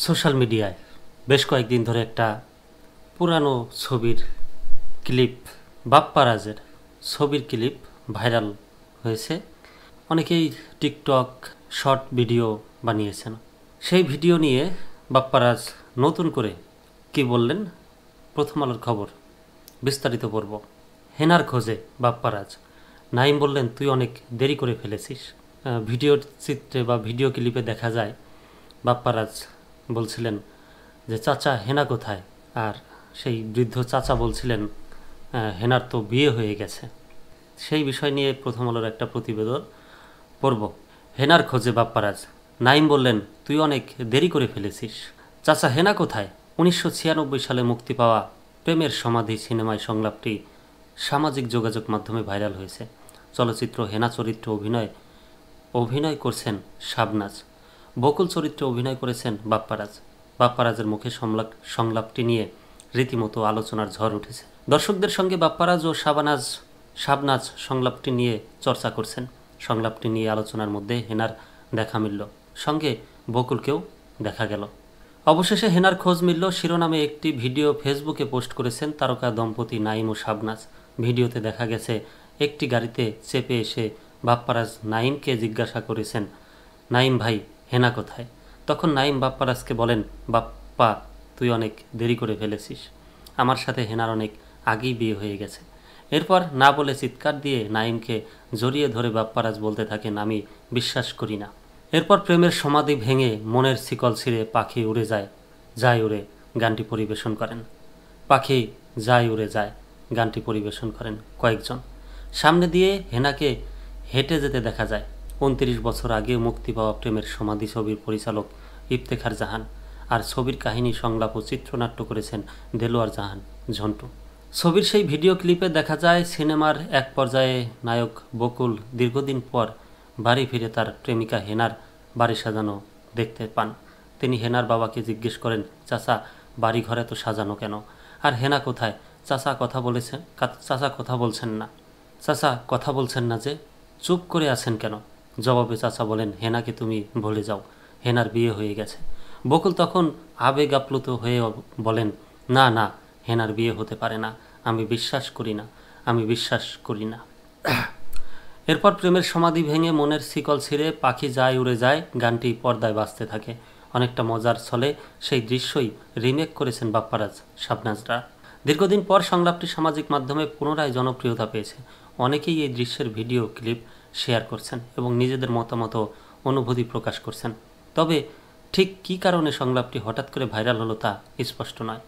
Social মিডিয়ায় বেশ কয়েকদিন ধরে একটা পুরানো ছবির ক্লিপ, বাপ্পারাজের ছবির ক্লিপ ভাইরাল হয়েছে। অনেকেই টিকটক শর্ট ভিডিও বানিয়েছেন। সেই ভিডিও নিয়ে বাপ্পারাজ নতুন করে কি বললেন, প্রথম আলোর খবর বিস্তারিত পড়ব। হেনার খোঁজে বাপ্পারাজ, নাইম বললেন তুই অনেক দেরি করে ফেলেছিস। ভিডিওর চিত্রে বা ভিডিও ক্লিপে দেখা যায় বাপ্পারাজ বলছিলেন যে চাচা হেনা কোথায়, আর সেই বৃদ্ধ চাচা বলছিলেন হেনার তো বিয়ে হয়ে গেছে। সেই বিষয় নিয়ে প্রথম আলোর একটা প্রতিবেদন পড়ব। হেনার খোঁজে বাপ্পারাজ, নাইম বললেন তুই অনেক দেরি করে ফেলেছিস। চাচা হেনা কোথায়? 1996 সালে মুক্তি পাওয়া প্রেমের সমাধি সিনেমায় সংলাপটি সামাজিক যোগাযোগ মাধ্যমে ভাইরাল হয়েছে। চলচ্চিত্র হেনা চরিত্রে অভিনয় করছেন শাবনাজ, বকুল চরিত্রে অভিনয় করেছেন বাপ্পারাজ। বাপ্পারাজের মুখে সংলাপটি নিয়ে রীতিমতো আলোচনার ঝড় উঠেছে। দর্শকদের সঙ্গে বাপ্পারাজ ও শাবনাজ সংলাপটি নিয়ে চর্চা করছেন। সংলাপটি নিয়ে আলোচনার মধ্যে হেনার দেখা মিলল, সঙ্গে বকুলকেও দেখা গেল। অবশেষে হেনার খোঁজ মিলল শিরোনামে একটি ভিডিও ফেসবুকে পোস্ট করেছেন তারকা দম্পতি নাইম ও শাবনাজ। ভিডিওতে দেখা গেছে একটি গাড়িতে চেপে এসে বাপ্পারাজ নাইমকে জিজ্ঞাসা করেছেন, নাইম ভাই হেনা কোথায়? তখন নাইম বাপ্পারাজকে বলেন, বাপ্পা তুই অনেক দেরি করে ফেলেছিস, আমার সাথে হেনার অনেক আগেই বিয়ে হয়ে গেছে। এরপর না বলে চিৎকার দিয়ে নাইমকে জড়িয়ে ধরে বাপ্পারাজ বলতে থাকেন, আমি বিশ্বাস করি না। এরপর প্রেমের সমাধি ভেঙে মনের শিকল ছিঁড়ে পাখি উড়ে যায় উড়ে গানটি পরিবেশন করেন। পাখি যায় উড়ে যায় গানটি পরিবেশন করেন কয়েকজন। সামনে দিয়ে হেনাকে হেঁটে যেতে দেখা যায় 29 বছর আগে মুক্তি পাওয়া প্রেমের সমাধি ছবির পরিচালক ইফতেখার জাহান। আর ছবির কাহিনী, সংলাপ ও চিত্রনাট্য করেছেন দেলোয়ার জাহান ঝন্টু। ছবির সেই ভিডিও ক্লিপে দেখা যায় সিনেমার এক পর্যায়ে নায়ক বকুল দীর্ঘদিন পর বাড়ি ফিরে তার প্রেমিকা হেনার বাড়ি সাজানো দেখতে পান। তিনি হেনার বাবাকে জিজ্ঞেস করেন, চাচা বাড়ি ঘরে তো সাজানো কেন, আর হেনা কোথায়? চাচা কথা বলছেন না। চাচা কথা বলছেন না যে, চুপ করে আছেন কেন? জবাবে চাচা বলেন, হেনাকে তুমি ভুলে যাও, হেনার বিয়ে হয়ে গেছে। বকুল তখন আবেগ আপ্লুত হয়ে বলেন, না না, হেনার বিয়ে হতে পারে না, আমি বিশ্বাস করি না। এরপর প্রেমের সমাধি ভেঙে মনের শিকল ছিঁড়ে পাখি যায় উড়ে যায় গানটি পর্দায় বাজতে থাকে। অনেকটা মজার ছলে সেই দৃশ্যই রিমেক করেছেন বাপ্পারাজ শাবনাজরা। দীর্ঘদিন পর সংলাপটি সামাজিক মাধ্যমে পুনরায় জনপ্রিয়তা পেয়েছে। অনেকেই এই দৃশ্যের ভিডিও ক্লিপ শেয়ার করছেন এবং নিজেদের মতামত ও অনুভূতি প্রকাশ করছেন। তবে ঠিক কী কারণে সংলাপটি হঠাৎ করে ভাইরাল হলো তা স্পষ্ট নয়।